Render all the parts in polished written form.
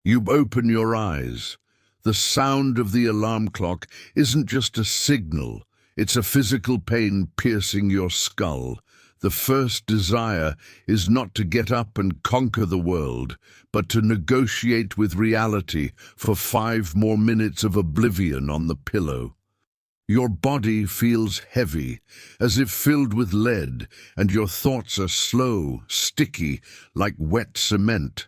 You open your eyes. The sound of the alarm clock isn't just a signal, it's a physical pain piercing your skull. The first desire is not to get up and conquer the world, but to negotiate with reality for 5 more minutes of oblivion on the pillow. Your body feels heavy, as if filled with lead, and your thoughts are slow, sticky, like wet cement.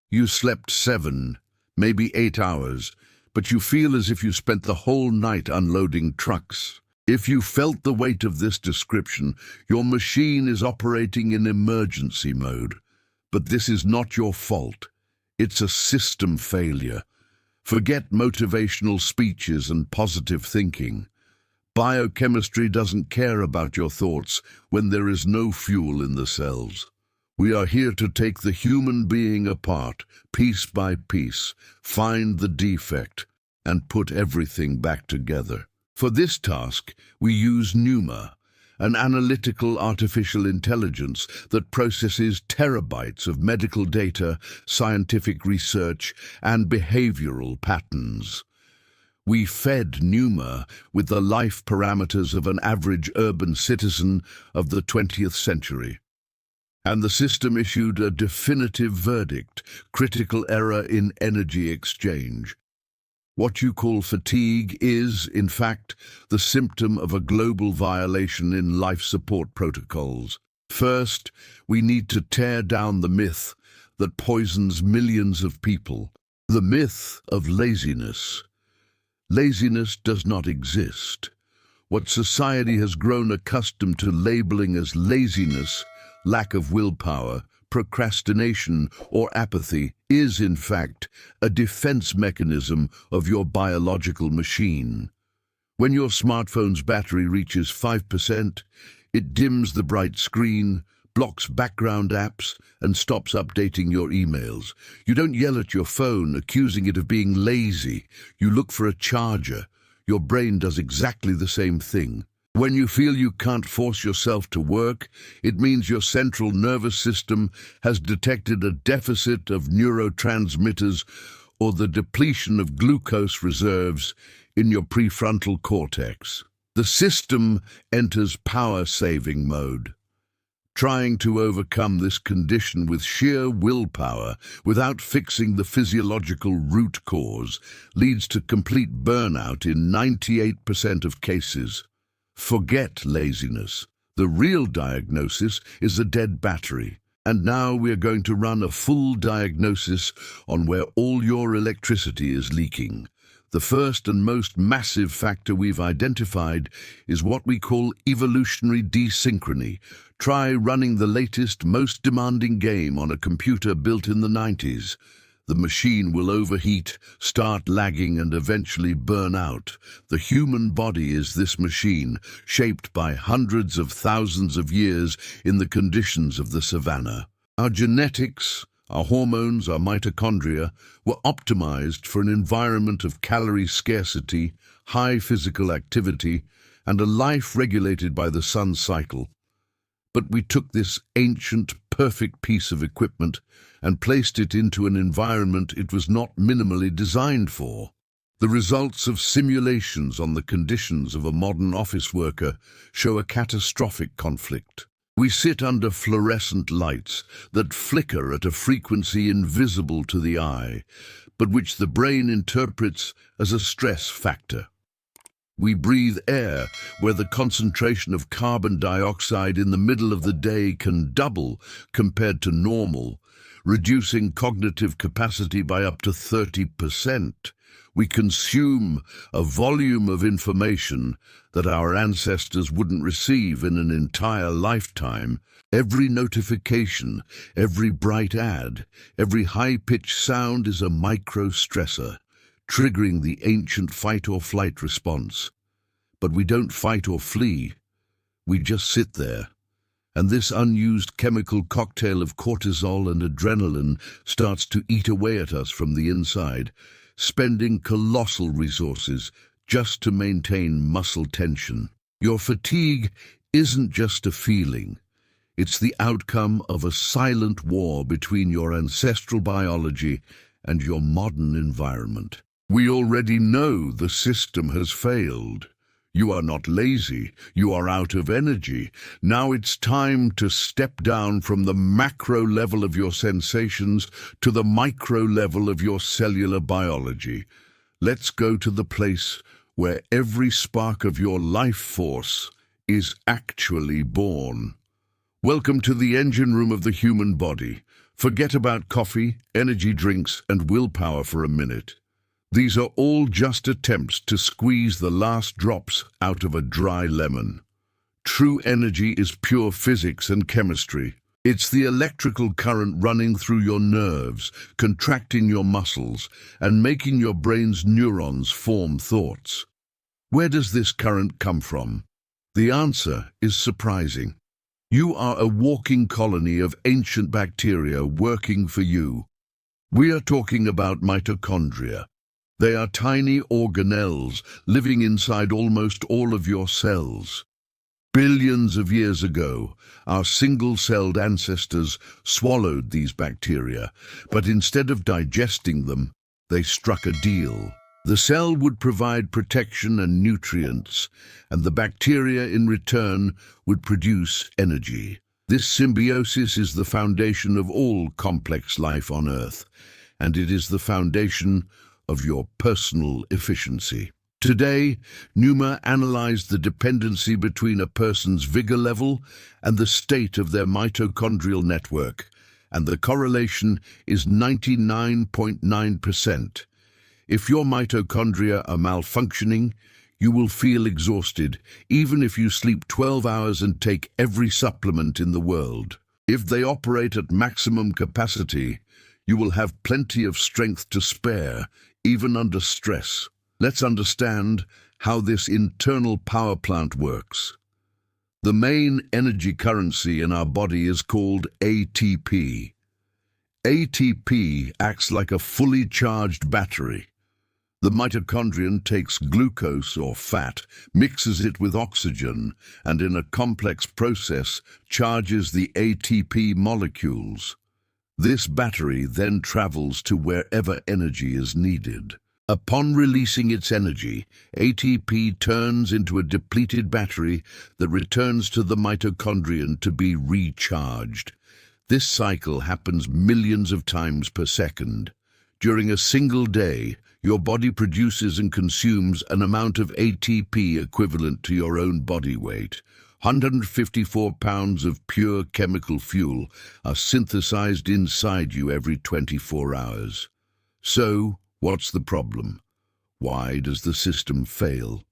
You slept 7, maybe 8 hours, but you feel as if you spent the whole night unloading trucks. If you felt the weight of this description, your machine is operating in emergency mode. But this is not your fault. It's a system failure. Forget motivational speeches and positive thinking. Biochemistry doesn't care about your thoughts when there is no fuel in the cells. We are here to take the human being apart, piece by piece, find the defect, and put everything back together. For this task, we use Pneuma, an analytical artificial intelligence that processes terabytes of medical data, scientific research, and behavioral patterns. We fed Pneuma with the life parameters of an average urban citizen of the 20th century. And the system issued a definitive verdict: critical error in energy exchange. What you call fatigue is, in fact, the symptom of a global violation in life support protocols. First, we need to tear down the myth that poisons millions of people. The myth of laziness. Laziness does not exist. What society has grown accustomed to labeling as laziness, lack of willpower, procrastination, or apathy is, in fact, a defense mechanism of your biological machine. When your smartphone's battery reaches 5%, it dims the bright screen, blocks background apps, and stops updating your emails. You don't yell at your phone, accusing it of being lazy. You look for a charger. Your brain does exactly the same thing. When you feel you can't force yourself to work, it means your central nervous system has detected a deficit of neurotransmitters or the depletion of glucose reserves in your prefrontal cortex. The system enters power-saving mode. Trying to overcome this condition with sheer willpower without fixing the physiological root cause leads to complete burnout in 98% of cases. Forget laziness. The real diagnosis is a dead battery. And now we are going to run a full diagnosis on where all your electricity is leaking. The first and most massive factor we've identified is what we call evolutionary desynchrony. Try running the latest, most demanding game on a computer built in the 90s. The machine will overheat, start lagging, and eventually burn out. The human body is this machine, shaped by hundreds of thousands of years in the conditions of the savannah. Our genetics, our hormones, our mitochondria were optimized for an environment of calorie scarcity, high physical activity, and a life regulated by the sun cycle. But we took this ancient, perfect piece of equipment and placed it into an environment it was not minimally designed for. The results of simulations on the conditions of a modern office worker show a catastrophic conflict. We sit under fluorescent lights that flicker at a frequency invisible to the eye, but which the brain interprets as a stress factor. We breathe air where the concentration of carbon dioxide in the middle of the day can double compared to normal, reducing cognitive capacity by up to 30%. We consume a volume of information that our ancestors wouldn't receive in an entire lifetime. Every notification, every bright ad, every high-pitched sound is a micro-stressor, triggering the ancient fight-or-flight response. But we don't fight or flee. We just sit there. And this unused chemical cocktail of cortisol and adrenaline starts to eat away at us from the inside, spending colossal resources just to maintain muscle tension. Your fatigue isn't just a feeling. It's the outcome of a silent war between your ancestral biology and your modern environment. We already know the system has failed. You are not lazy, you are out of energy. Now it's time to step down from the macro level of your sensations to the micro level of your cellular biology. Let's go to the place where every spark of your life force is actually born. Welcome to the engine room of the human body. Forget about coffee, energy drinks, and willpower for a minute. These are all just attempts to squeeze the last drops out of a dry lemon. True energy is pure physics and chemistry. It's the electrical current running through your nerves, contracting your muscles, and making your brain's neurons form thoughts. Where does this current come from? The answer is surprising. You are a walking colony of ancient bacteria working for you. We are talking about mitochondria. They are tiny organelles living inside almost all of your cells. Billions of years ago, our single-celled ancestors swallowed these bacteria, but instead of digesting them, they struck a deal. The cell would provide protection and nutrients, and the bacteria in return would produce energy. This symbiosis is the foundation of all complex life on Earth, and it is the foundation of your personal efficiency. Today, Numa analyzed the dependency between a person's vigor level and the state of their mitochondrial network, and the correlation is 99.9%. If your mitochondria are malfunctioning, you will feel exhausted, even if you sleep 12 hours and take every supplement in the world. If they operate at maximum capacity, you will have plenty of strength to spare, even under stress. Let's understand how this internal power plant works. The main energy currency in our body is called ATP. ATP acts like a fully charged battery. The mitochondrion takes glucose or fat, mixes it with oxygen, and in a complex process charges the ATP molecules. This battery then travels to wherever energy is needed. Upon releasing its energy, ATP turns into a depleted battery that returns to the mitochondrion to be recharged. This cycle happens millions of times per second. During a single day, your body produces and consumes an amount of ATP equivalent to your own body weight. 154 pounds of pure chemical fuel are synthesized inside you every 24 hours. So, what's the problem? Why does the system fail?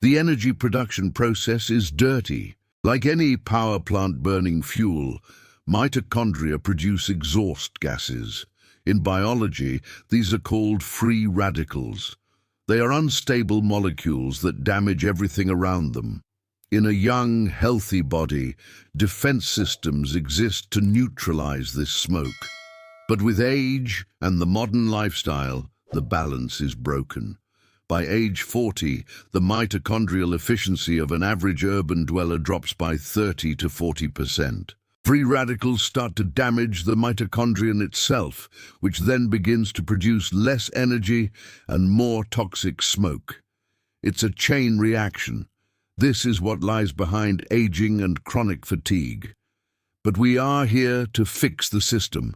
The energy production process is dirty. Like any power plant burning fuel, mitochondria produce exhaust gases. In biology, these are called free radicals. They are unstable molecules that damage everything around them. In a young, healthy body, defense systems exist to neutralize this smoke. But with age and the modern lifestyle, the balance is broken. By age 40, the mitochondrial efficiency of an average urban dweller drops by 30 to 40%. Free radicals start to damage the mitochondrion itself, which then begins to produce less energy and more toxic smoke. It's a chain reaction. This is what lies behind aging and chronic fatigue. But we are here to fix the system.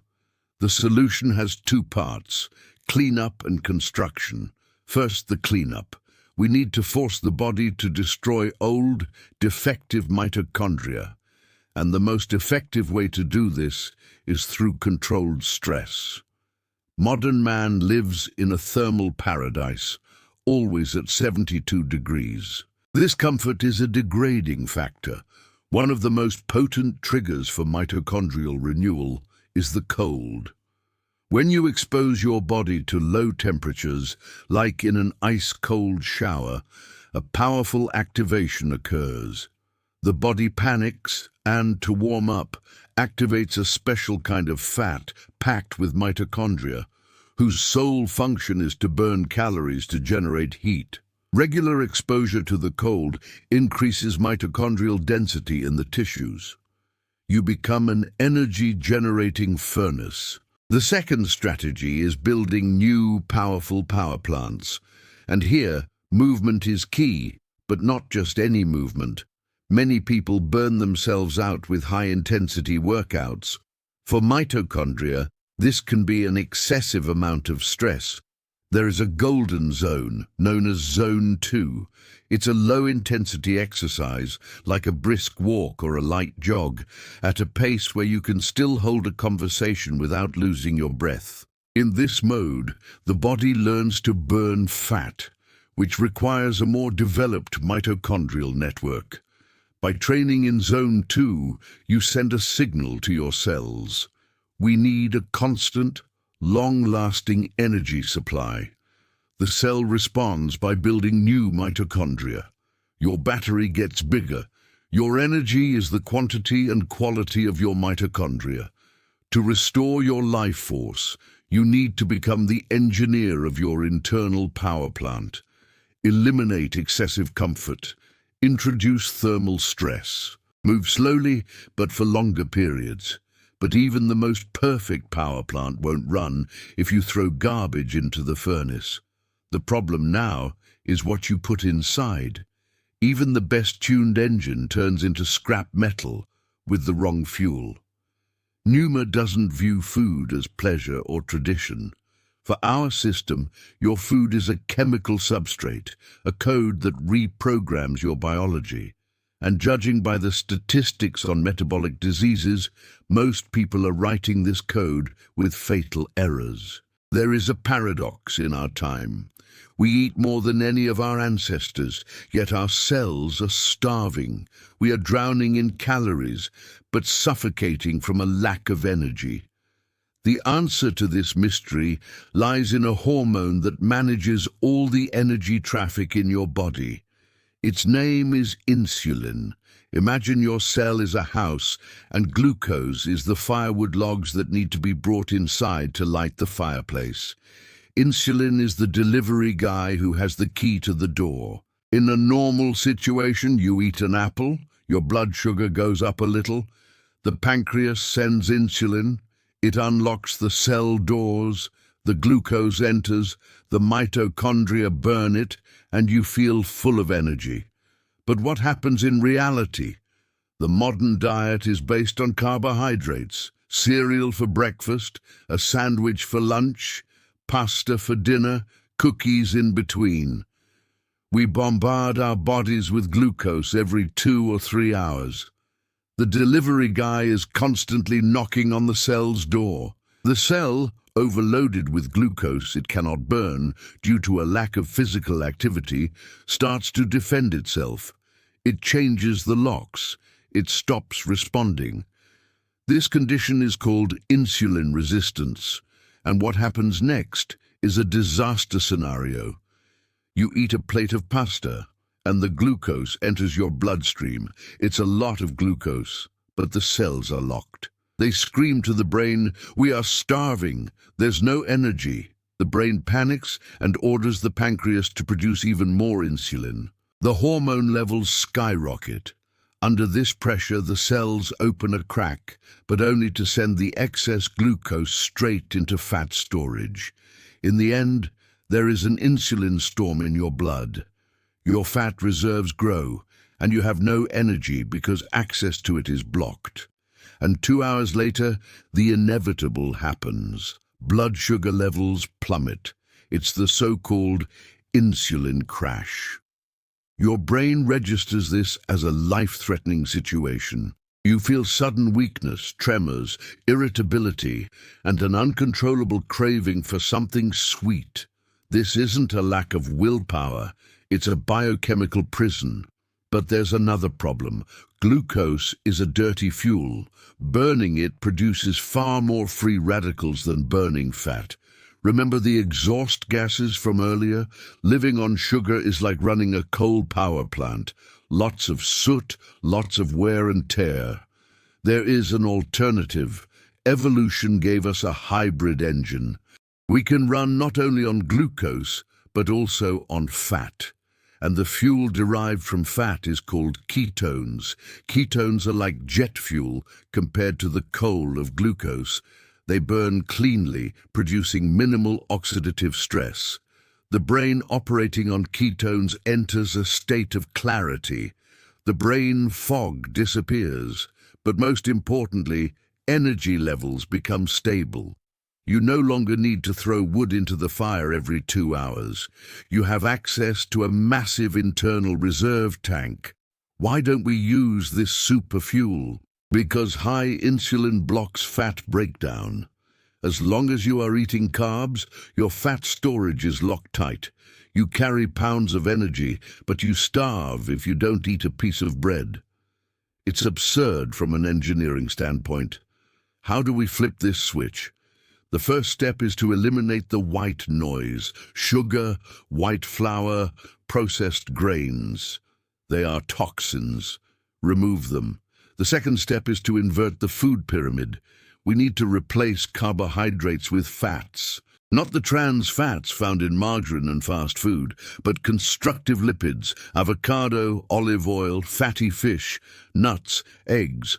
The solution has two parts: cleanup and construction. First, the cleanup. We need to force the body to destroy old, defective mitochondria. And the most effective way to do this is through controlled stress. Modern man lives in a thermal paradise, always at 72 degrees. This comfort is a degrading factor. One of the most potent triggers for mitochondrial renewal is the cold. When you expose your body to low temperatures, like in an ice-cold shower, a powerful activation occurs. The body panics and, to warm up, activates a special kind of fat packed with mitochondria, whose sole function is to burn calories to generate heat. Regular exposure to the cold increases mitochondrial density in the tissues. You become an energy-generating furnace. The second strategy is building new, powerful power plants. And here, movement is key, but not just any movement. Many people burn themselves out with high-intensity workouts. For mitochondria, this can be an excessive amount of stress. There is a golden zone, known as Zone 2. It's a low-intensity exercise, like a brisk walk or a light jog, at a pace where you can still hold a conversation without losing your breath. In this mode, the body learns to burn fat, which requires a more developed mitochondrial network. By training in Zone 2, you send a signal to your cells. We need a constant, long-lasting energy supply. The cell responds by building new mitochondria. Your battery gets bigger. Your energy is the quantity and quality of your mitochondria. To restore your life force, you need to become the engineer of your internal power plant. Eliminate excessive comfort. Introduce thermal stress. Move slowly, but for longer periods. But even the most perfect power plant won't run if you throw garbage into the furnace. The problem now is what you put inside. Even the best-tuned engine turns into scrap metal with the wrong fuel. Pneuma doesn't view food as pleasure or tradition. For our system, your food is a chemical substrate, a code that reprograms your biology. And judging by the statistics on metabolic diseases, most people are writing this code with fatal errors. There is a paradox in our time. We eat more than any of our ancestors, yet our cells are starving. We are drowning in calories, but suffocating from a lack of energy. The answer to this mystery lies in a hormone that manages all the energy traffic in your body. Its name is insulin. Imagine your cell is a house, and glucose is the firewood logs that need to be brought inside to light the fireplace. Insulin is the delivery guy who has the key to the door. In a normal situation, you eat an apple, your blood sugar goes up a little, the pancreas sends insulin, it unlocks the cell doors, the glucose enters, the mitochondria burn it, and you feel full of energy. But what happens in reality? The modern diet is based on carbohydrates, cereal for breakfast, a sandwich for lunch, pasta for dinner, cookies in between. We bombard our bodies with glucose every 2 or 3 hours. The delivery guy is constantly knocking on the cell's door. The cell, overloaded with glucose it cannot burn due to a lack of physical activity, starts to defend itself. It changes the locks. It stops responding. This condition is called insulin resistance, and what happens next is a disaster scenario. You eat a plate of pasta, and the glucose enters your bloodstream. It's a lot of glucose, but the cells are locked. They scream to the brain, "We are starving. There's no energy." The brain panics and orders the pancreas to produce even more insulin. The hormone levels skyrocket. Under this pressure, the cells open a crack, but only to send the excess glucose straight into fat storage. In the end, there is an insulin storm in your blood. Your fat reserves grow, and you have no energy because access to it is blocked. And 2 hours later, the inevitable happens. Blood sugar levels plummet. It's the so-called insulin crash. Your brain registers this as a life-threatening situation. You feel sudden weakness, tremors, irritability, and an uncontrollable craving for something sweet. This isn't a lack of willpower, it's a biochemical prison. But there's another problem. Glucose is a dirty fuel. Burning it produces far more free radicals than burning fat. Remember the exhaust gases from earlier? Living on sugar is like running a coal power plant. Lots of soot, lots of wear and tear. There is an alternative. Evolution gave us a hybrid engine. We can run not only on glucose, but also on fat. And the fuel derived from fat is called ketones. Ketones are like jet fuel compared to the coal of glucose. They burn cleanly, producing minimal oxidative stress. The brain operating on ketones enters a state of clarity. The brain fog disappears, but most importantly, energy levels become stable. You no longer need to throw wood into the fire every 2 hours. You have access to a massive internal reserve tank. Why don't we use this super fuel? Because high insulin blocks fat breakdown. As long as you are eating carbs, your fat storage is locked tight. You carry pounds of energy, but you starve if you don't eat a piece of bread. It's absurd from an engineering standpoint. How do we flip this switch? The first step is to eliminate the white noise: sugar, white flour, processed grains. They are toxins. Remove them. The second step is to invert the food pyramid. We need to replace carbohydrates with fats. Not the trans fats found in margarine and fast food, but constructive lipids: avocado, olive oil, fatty fish, nuts, eggs.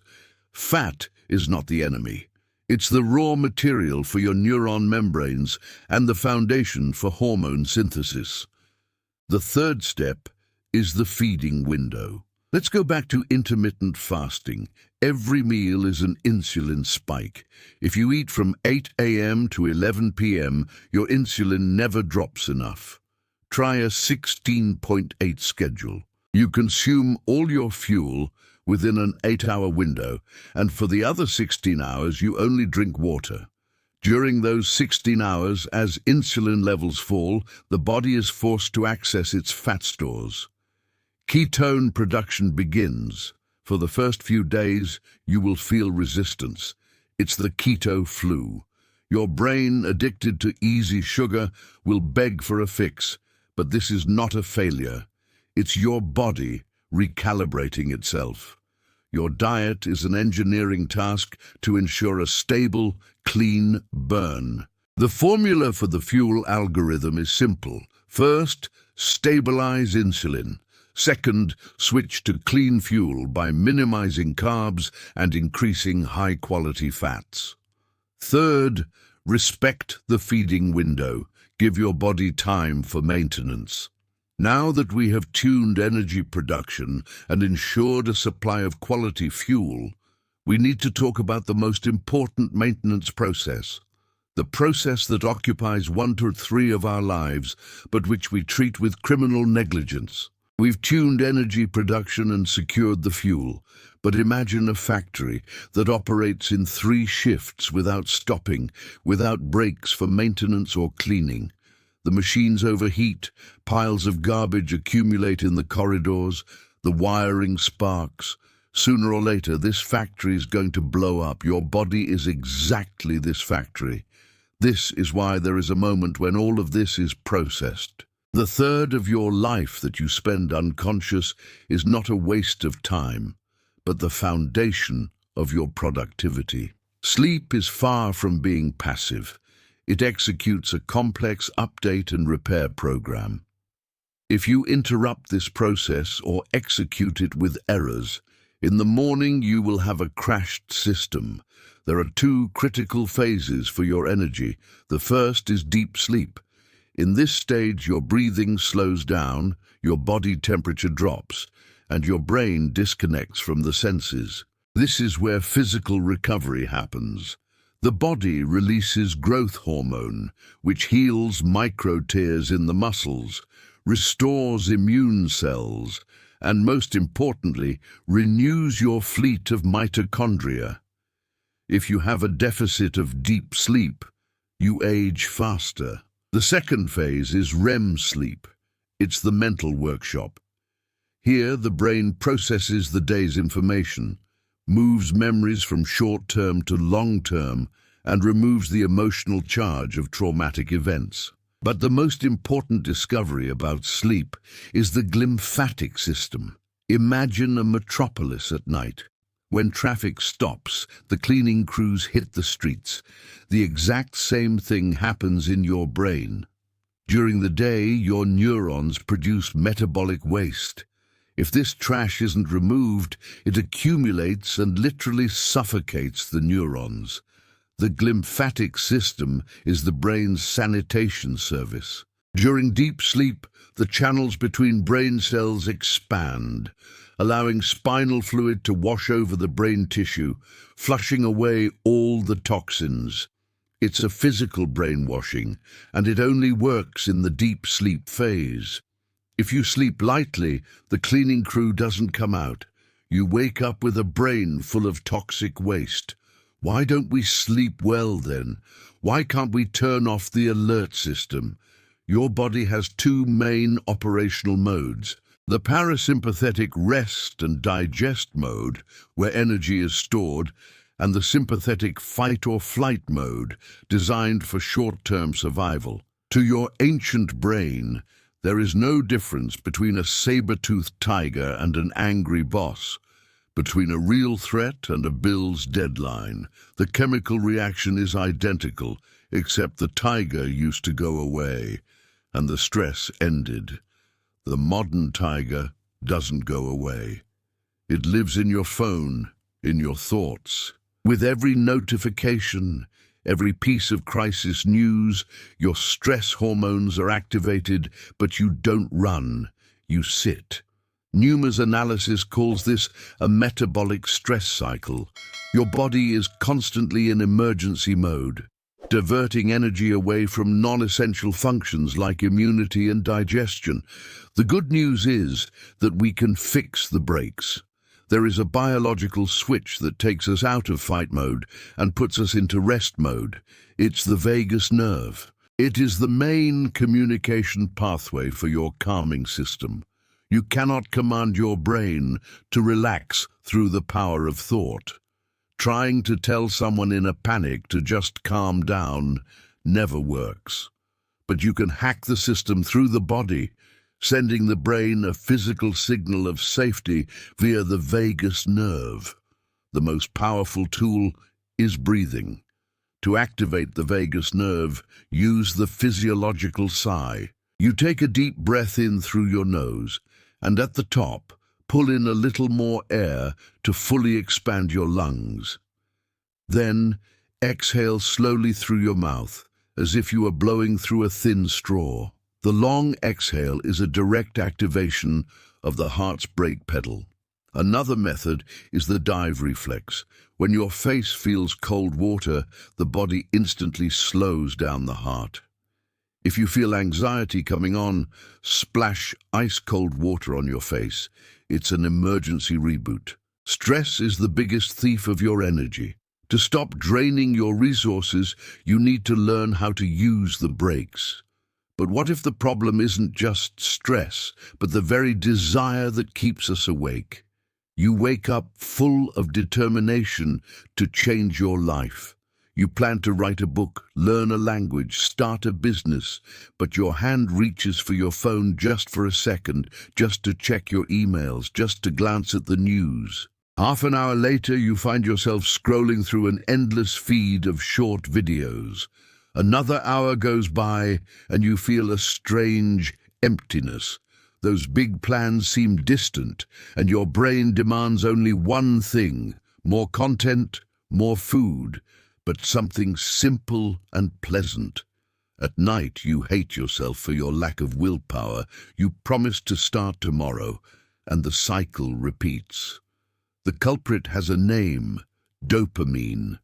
Fat is not the enemy. It's the raw material for your neuron membranes and the foundation for hormone synthesis. The third step is the feeding window. Let's go back to intermittent fasting. Every meal is an insulin spike. If you eat from 8 a.m. to 11 p.m., your insulin never drops enough. Try a 16.8 schedule. You consume all your fuel within an 8-hour window, and for the other 16 hours you only drink water. During those 16 hours, as insulin levels fall, the body is forced to access its fat stores. Ketone production begins. For the first few days, you will feel resistance. It's the keto flu. Your brain, addicted to easy sugar, will beg for a fix, but this is not a failure. It's your body recalibrating itself. Your diet is an engineering task to ensure a stable, clean burn. The formula for the fuel algorithm is simple. First, stabilize insulin. Second, switch to clean fuel by minimizing carbs and increasing high-quality fats. Third, respect the feeding window. Give your body time for maintenance. Now that we have tuned energy production and ensured a supply of quality fuel, we need to talk about the most important maintenance process. The process that occupies 1 to 3 of our lives, but which we treat with criminal negligence. We've tuned energy production and secured the fuel, but imagine a factory that operates in 3 shifts without stopping, without breaks for maintenance or cleaning. The machines overheat, piles of garbage accumulate in the corridors, the wiring sparks. Sooner or later, this factory is going to blow up. Your body is exactly this factory. This is why there is a moment when all of this is processed. The third of your life that you spend unconscious is not a waste of time, but the foundation of your productivity. Sleep is far from being passive. It executes a complex update and repair program. If you interrupt this process or execute it with errors, in the morning you will have a crashed system. There are 2 critical phases for your energy. The first is deep sleep. In this stage, your breathing slows down, your body temperature drops, and your brain disconnects from the senses. This is where physical recovery happens. The body releases growth hormone, which heals micro tears in the muscles, restores immune cells, and most importantly, renews your fleet of mitochondria. If you have a deficit of deep sleep, you age faster. The second phase is REM sleep. It's the mental workshop. Here, the brain processes the day's information, moves memories from short-term to long-term, and removes the emotional charge of traumatic events. But the most important discovery about sleep is the glymphatic system. Imagine a metropolis at night. When traffic stops, the cleaning crews hit the streets. The exact same thing happens in your brain. During the day, your neurons produce metabolic waste. If this trash isn't removed, it accumulates and literally suffocates the neurons. The glymphatic system is the brain's sanitation service. During deep sleep, the channels between brain cells expand, allowing spinal fluid to wash over the brain tissue, flushing away all the toxins. It's a physical brainwashing, and it only works in the deep sleep phase. If you sleep lightly, the cleaning crew doesn't come out. You wake up with a brain full of toxic waste. Why don't we sleep well then? Why can't we turn off the alert system? Your body has two main operational modes. The parasympathetic rest and digest mode, where energy is stored, and the sympathetic fight or flight mode, designed for short-term survival. To your ancient brain, there is no difference between a saber-toothed tiger and an angry boss, between a real threat and a bill's deadline. The chemical reaction is identical, except the tiger used to go away, and the stress ended. The modern tiger doesn't go away. It lives in your phone, in your thoughts. With every notification, every piece of crisis news, your stress hormones are activated, but you don't run, you sit. Newman's analysis calls this a metabolic stress cycle. Your body is constantly in emergency mode, diverting energy away from non-essential functions like immunity and digestion. The good news is that we can fix the brakes. There is a biological switch that takes us out of fight mode and puts us into rest mode. It's the vagus nerve. It is the main communication pathway for your calming system. You cannot command your brain to relax through the power of thought. Trying to tell someone in a panic to just calm down never works. But you can hack the system through the body, sending the brain a physical signal of safety via the vagus nerve. The most powerful tool is breathing. To activate the vagus nerve, use the physiological sigh. You take a deep breath in through your nose, and at the top, pull in a little more air to fully expand your lungs. Then, exhale slowly through your mouth, as if you are blowing through a thin straw. The long exhale is a direct activation of the heart's brake pedal. Another method is the dive reflex. When your face feels cold water, the body instantly slows down the heart. If you feel anxiety coming on, splash ice-cold water on your face. It's an emergency reboot. Stress is the biggest thief of your energy. To stop draining your resources, you need to learn how to use the brakes. But what if the problem isn't just stress, but the very desire that keeps us awake? You wake up full of determination to change your life. You plan to write a book, learn a language, start a business, but your hand reaches for your phone just for a second, just to check your emails, just to glance at the news. Half an hour later, you find yourself scrolling through an endless feed of short videos. Another hour goes by, and you feel a strange emptiness. Those big plans seem distant, and your brain demands only one thing: more content, more food, but something simple and pleasant. At night, you hate yourself for your lack of willpower. You promise to start tomorrow, and the cycle repeats. The culprit has a name: dopamine.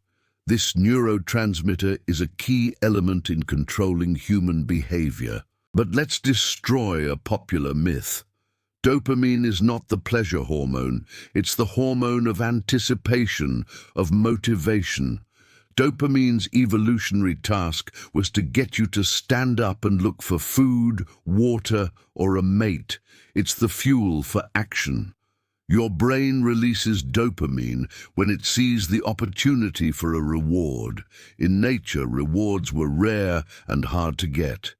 This neurotransmitter is a key element in controlling human behavior. But let's destroy a popular myth. Dopamine is not the pleasure hormone. It's the hormone of anticipation, of motivation. Dopamine's evolutionary task was to get you to stand up and look for food, water, or a mate. It's the fuel for action. Your brain releases dopamine when it sees the opportunity for a reward. In nature, rewards were rare and hard to get.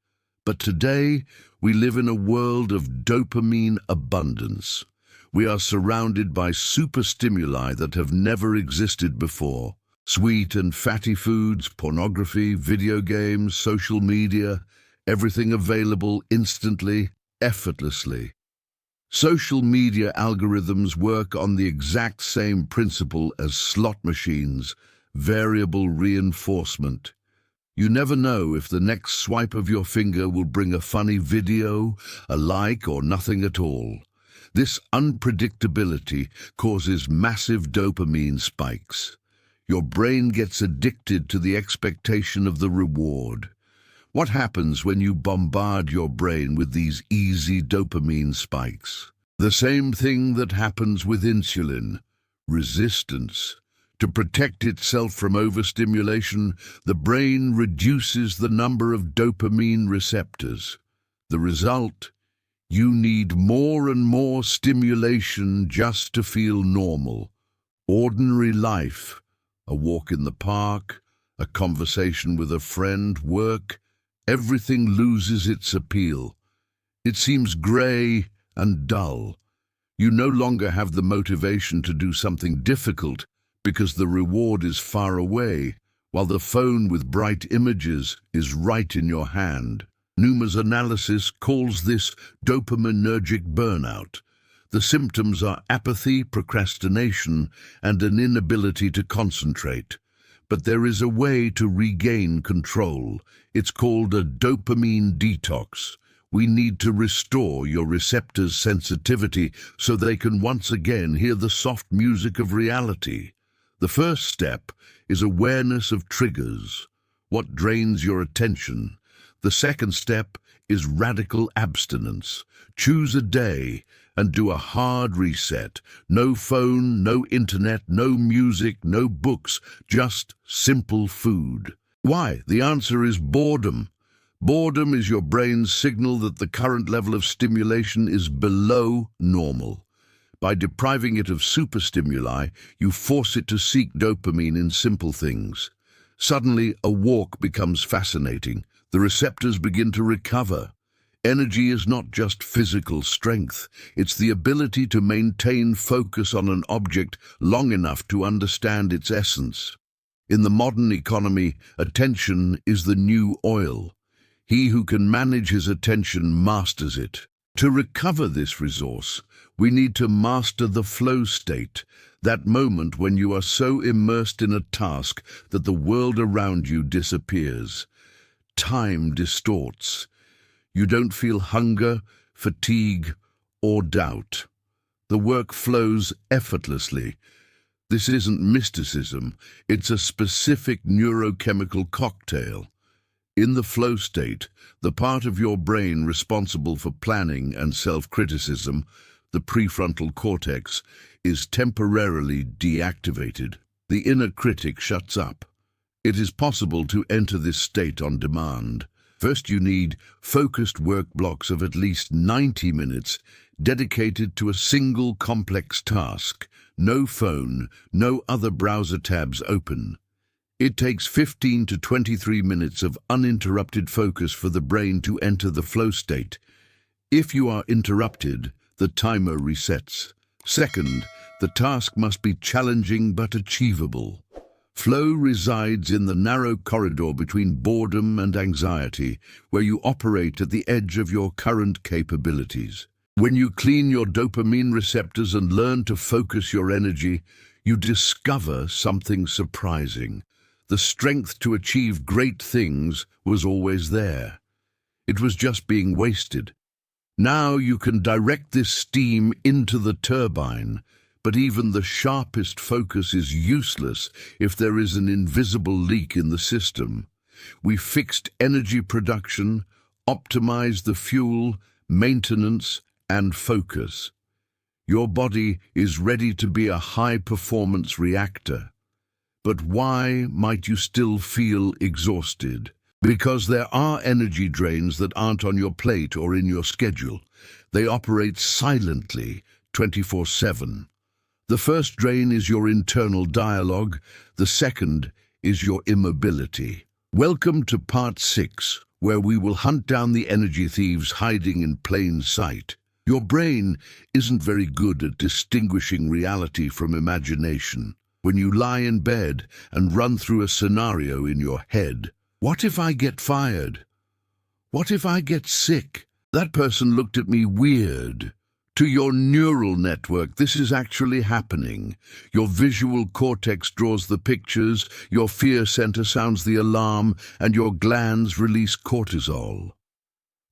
But today, we live in a world of dopamine abundance. We are surrounded by superstimuli that have never existed before. Sweet and fatty foods, pornography, video games, social media, everything available instantly, effortlessly. Social media algorithms work on the exact same principle as slot machines: variable reinforcement. You never know if the next swipe of your finger will bring a funny video, a like, or nothing at all. This unpredictability causes massive dopamine spikes. Your brain gets addicted to the expectation of the reward. What happens when you bombard your brain with these easy dopamine spikes? The same thing that happens with insulin: resistance. To protect itself from overstimulation, the brain reduces the number of dopamine receptors. The result? You need more and more stimulation just to feel normal. Ordinary life, a walk in the park, a conversation with a friend, work, everything loses its appeal. It seems grey and dull. You no longer have the motivation to do something difficult because the reward is far away, while the phone with bright images is right in your hand. Numa's analysis calls this dopaminergic burnout. The symptoms are apathy, procrastination, and an inability to concentrate. But there is a way to regain control. It's called a dopamine detox. We need to restore your receptors' sensitivity so they can once again hear the soft music of reality. The first step is awareness of triggers, what drains your attention. The second step is radical abstinence. Choose a day and do a hard reset. No phone, no internet, no music, no books, just simple food. Why? The answer is boredom. Boredom is your brain's signal that the current level of stimulation is below normal. By depriving it of superstimuli, you force it to seek dopamine in simple things. Suddenly, a walk becomes fascinating. The receptors begin to recover. Energy is not just physical strength. It's the ability to maintain focus on an object long enough to understand its essence. In the modern economy, attention is the new oil. He who can manage his attention masters it. To recover this resource, we need to master the flow state, that moment when you are so immersed in a task that the world around you disappears. Time distorts. You don't feel hunger, fatigue, or doubt. The work flows effortlessly. This isn't mysticism, it's a specific neurochemical cocktail. In the flow state, the part of your brain responsible for planning and self-criticism, the prefrontal cortex, is temporarily deactivated. The inner critic shuts up. It is possible to enter this state on demand. First, you need focused work blocks of at least 90 minutes dedicated to a single complex task. No phone, no other browser tabs open. It takes 15 to 23 minutes of uninterrupted focus for the brain to enter the flow state. If you are interrupted, the timer resets. Second, the task must be challenging but achievable. Flow resides in the narrow corridor between boredom and anxiety, where you operate at the edge of your current capabilities. When you clean your dopamine receptors and learn to focus your energy, you discover something surprising. The strength to achieve great things was always there. It was just being wasted. Now you can direct this steam into the turbine, but even the sharpest focus is useless if there is an invisible leak in the system. We fixed energy production, optimized the fuel, maintenance, and focus. Your body is ready to be a high-performance reactor. But why might you still feel exhausted? Because there are energy drains that aren't on your plate or in your schedule. They operate silently, 24/7. The first drain is your internal dialogue. The second is your immobility. Welcome to part 6, where we will hunt down the energy thieves hiding in plain sight. Your brain isn't very good at distinguishing reality from imagination. When you lie in bed and run through a scenario in your head, what if I get fired? What if I get sick? That person looked at me weird. to your neural network. This is actually happening. Your visual cortex draws the pictures, your fear center sounds the alarm, and your glands release cortisol.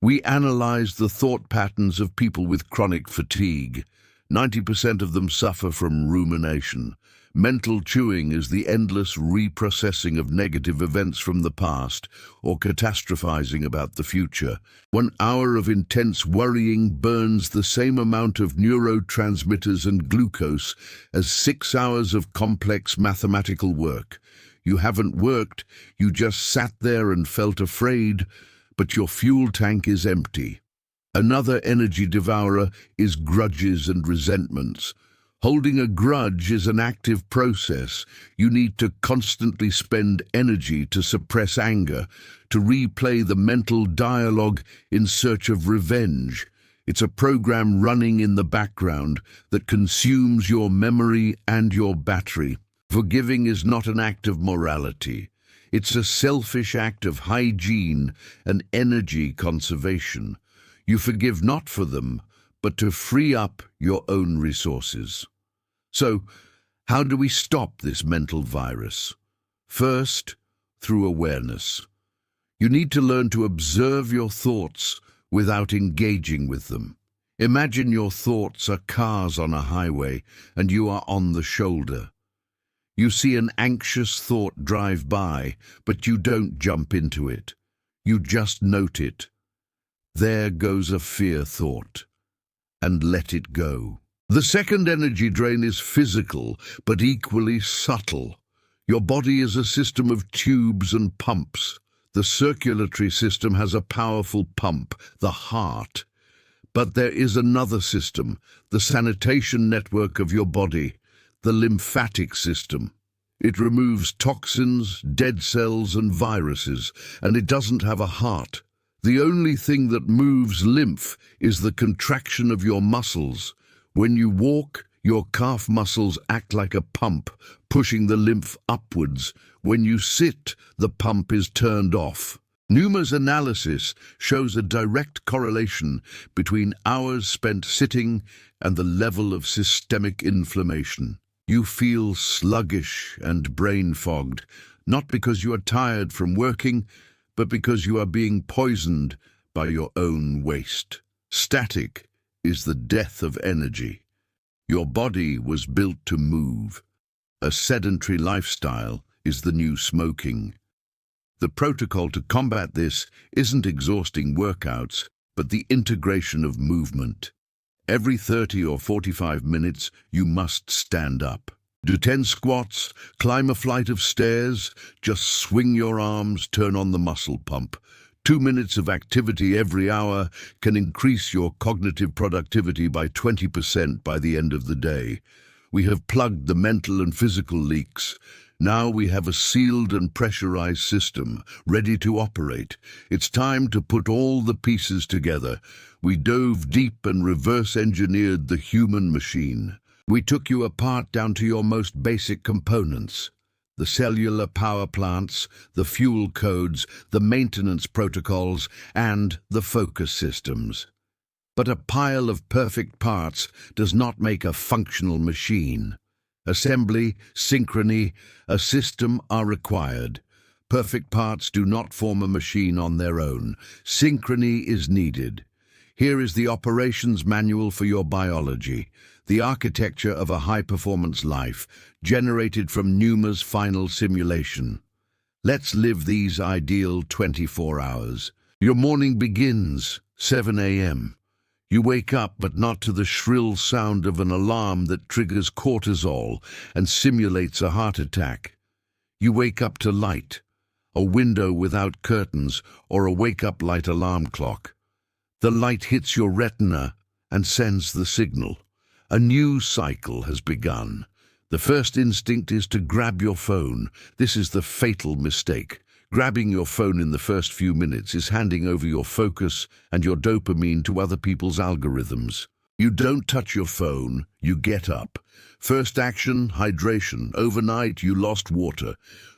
We analyzed the thought patterns of people with chronic fatigue. 90% of them suffer from rumination. Mental chewing is the endless reprocessing of negative events from the past or catastrophizing about the future. 1 hour of intense worrying burns the same amount of neurotransmitters and glucose as 6 hours of complex mathematical work. You haven't worked, you just sat there and felt afraid, but your fuel tank is empty. Another energy devourer is grudges and resentments. Holding a grudge is an active process. You need to constantly spend energy to suppress anger, to replay the mental dialogue in search of revenge. It's a program running in the background that consumes your memory and your battery. Forgiving is not an act of morality. It's a selfish act of hygiene and energy conservation. You forgive not for them, but to free up your own resources. So, how do we stop this mental virus? First, through awareness. You need to learn to observe your thoughts without engaging with them. Imagine your thoughts are cars on a highway and you are on the shoulder. You see an anxious thought drive by, but you don't jump into it. You just note it. There goes a fear thought, and let it go. The second energy drain is physical, but equally subtle. Your body is a system of tubes and pumps. The circulatory system has a powerful pump, the heart. But there is another system, the sanitation network of your body, the lymphatic system. It removes toxins, dead cells, and viruses, and it doesn't have a heart. The only thing that moves lymph is the contraction of your muscles. When you walk, your calf muscles act like a pump, pushing the lymph upwards. When you sit, the pump is turned off. Numa's analysis shows a direct correlation between hours spent sitting and the level of systemic inflammation. You feel sluggish and brain-fogged, not because you are tired from working, but because you are being poisoned by your own waste. Static is the death of energy. Your body was built to move. A sedentary lifestyle is the new smoking. The protocol to combat this isn't exhausting workouts, but the integration of movement. Every 30 or 45 minutes, you must stand up. Do 10 squats, climb a flight of stairs, just swing your arms, turn on the muscle pump. 2 minutes of activity every hour can increase your cognitive productivity by 20% by the end of the day. We have plugged the mental and physical leaks. Now we have a sealed and pressurized system, ready to operate. It's time to put all the pieces together. We dove deep and reverse-engineered the human machine. We took you apart down to your most basic components. The cellular power plants, the fuel codes, the maintenance protocols, and the focus systems. But a pile of perfect parts does not make a functional machine. Assembly, synchrony, a system are required. Perfect parts do not form a machine on their own. Synchrony is needed. Here is the operations manual for your biology, the architecture of a high-performance life, generated from Numa's final simulation. Let's live these ideal 24 hours. Your morning begins, 7 a.m. You wake up, but not to the shrill sound of an alarm that triggers cortisol and simulates a heart attack. You wake up to light, a window without curtains, or a wake-up light alarm clock. The light hits your retina and sends the signal. A new cycle has begun. The first instinct is to grab your phone. This is the fatal mistake. Grabbing your phone in the first few minutes is handing over your focus and your dopamine to other people's algorithms. You don't touch your phone, you get up. First action, hydration. Overnight, you lost water.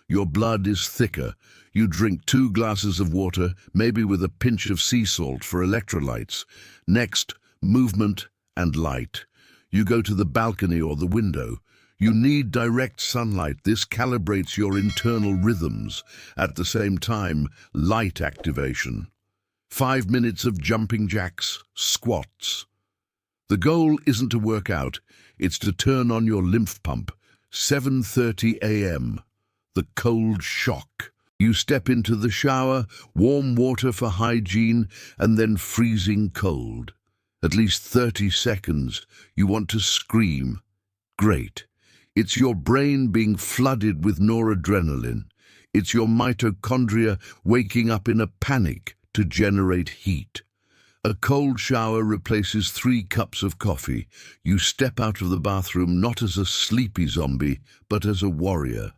Your blood is thicker. You drink 2 glasses of water, maybe with a pinch of sea salt for electrolytes. Next, movement and light. You go to the balcony or the window. You need direct sunlight. This calibrates your internal rhythms. At the same time, light activation. 5 minutes of jumping jacks, squats. The goal isn't to work out, it's to turn on your lymph pump. 7:30 a.m. The cold shock. You step into the shower, warm water for hygiene, and then freezing cold. At least 30 seconds. You want to scream. Great. It's your brain being flooded with noradrenaline. It's your mitochondria waking up in a panic to generate heat. A cold shower replaces 3 cups of coffee. You step out of the bathroom not as a sleepy zombie, but as a warrior.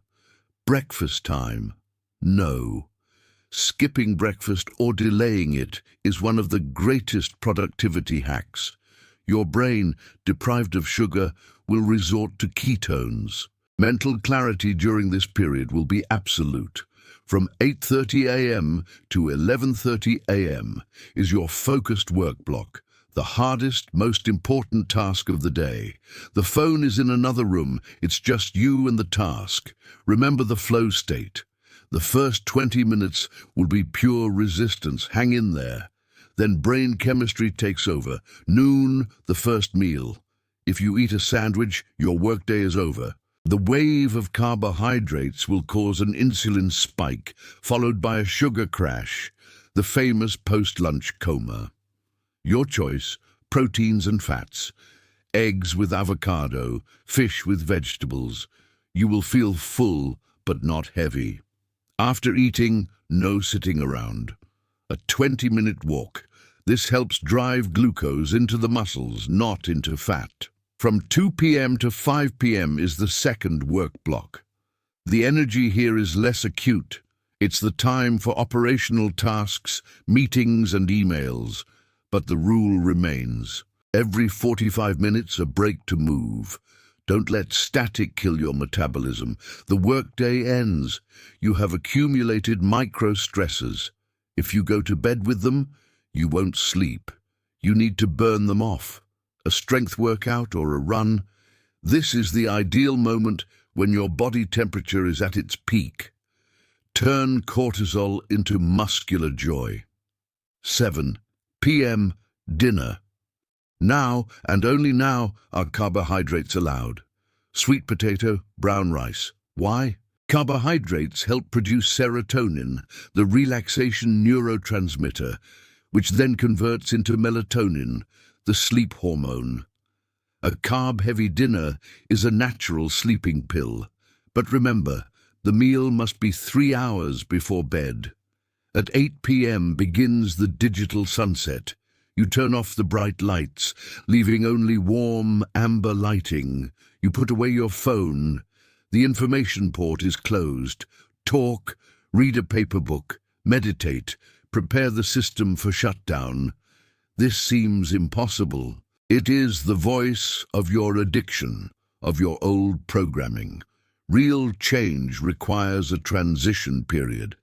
Breakfast time. No. Skipping breakfast or delaying it is one of the greatest productivity hacks. Your brain, deprived of sugar, will resort to ketones. Mental clarity during this period will be absolute. From 8:30 a.m. to 11:30 a.m. is your focused work block, the hardest, most important task of the day. The phone is in another room. It's just you and the task. Remember the flow state. The first 20 minutes will be pure resistance. Hang in there. Then brain chemistry takes over. Noon, the first meal. If you eat a sandwich, your workday is over. The wave of carbohydrates will cause an insulin spike, followed by a sugar crash, the famous post-lunch coma. Your choice, proteins and fats, eggs with avocado, fish with vegetables. You will feel full, but not heavy. After eating, no sitting around. A 20-minute walk. This helps drive glucose into the muscles, not into fat. From 2 p.m. to 5 p.m. is the second work block. The energy here is less acute. It's the time for operational tasks, meetings and emails. But the rule remains. Every 45 minutes, a break to move. Don't let static kill your metabolism. The workday ends. You have accumulated micro-stressors. If you go to bed with them, you won't sleep. You need to burn them off. A strength workout or a run. This is the ideal moment when your body temperature is at its peak. Turn cortisol into muscular joy. 7 p.m. dinner. Now, and only now, are carbohydrates allowed. Sweet potato, brown rice. Why? Carbohydrates help produce serotonin, the relaxation neurotransmitter, which then converts into melatonin, the sleep hormone. A carb-heavy dinner is a natural sleeping pill. But remember, the meal must be 3 hours before bed. At 8 p.m. begins the digital sunset. You turn off the bright lights, leaving only warm, amber lighting. You put away your phone. The information port is closed. Talk, read a paper book, meditate, prepare the system for shutdown. This seems impossible. It is the voice of your addiction, of your old programming. Real change requires a transition period.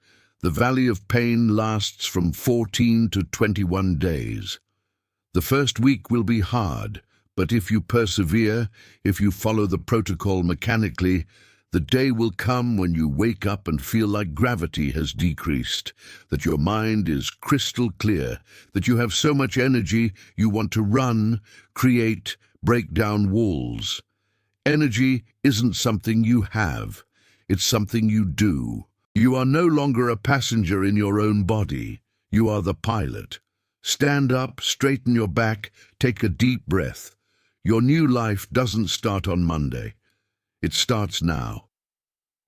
The valley of pain lasts from 14 to 21 days. The first week will be hard, but if you persevere, if you follow the protocol mechanically, the day will come when you wake up and feel like gravity has decreased, that your mind is crystal clear, that you have so much energy you want to run, create, break down walls. Energy isn't something you have, it's something you do. You are no longer a passenger in your own body, you are the pilot. Stand up, straighten your back, take a deep breath. Your new life doesn't start on Monday. It starts now.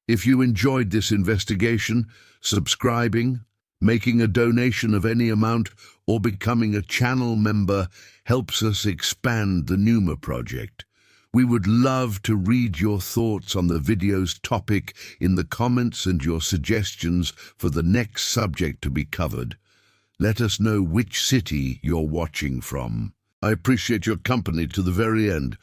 If you enjoyed this investigation, subscribing, making a donation of any amount, or becoming a channel member helps us expand the Numa project. We would love to read your thoughts on the video's topic in the comments and your suggestions for the next subject to be covered. Let us know which city you're watching from. I appreciate your company to the very end.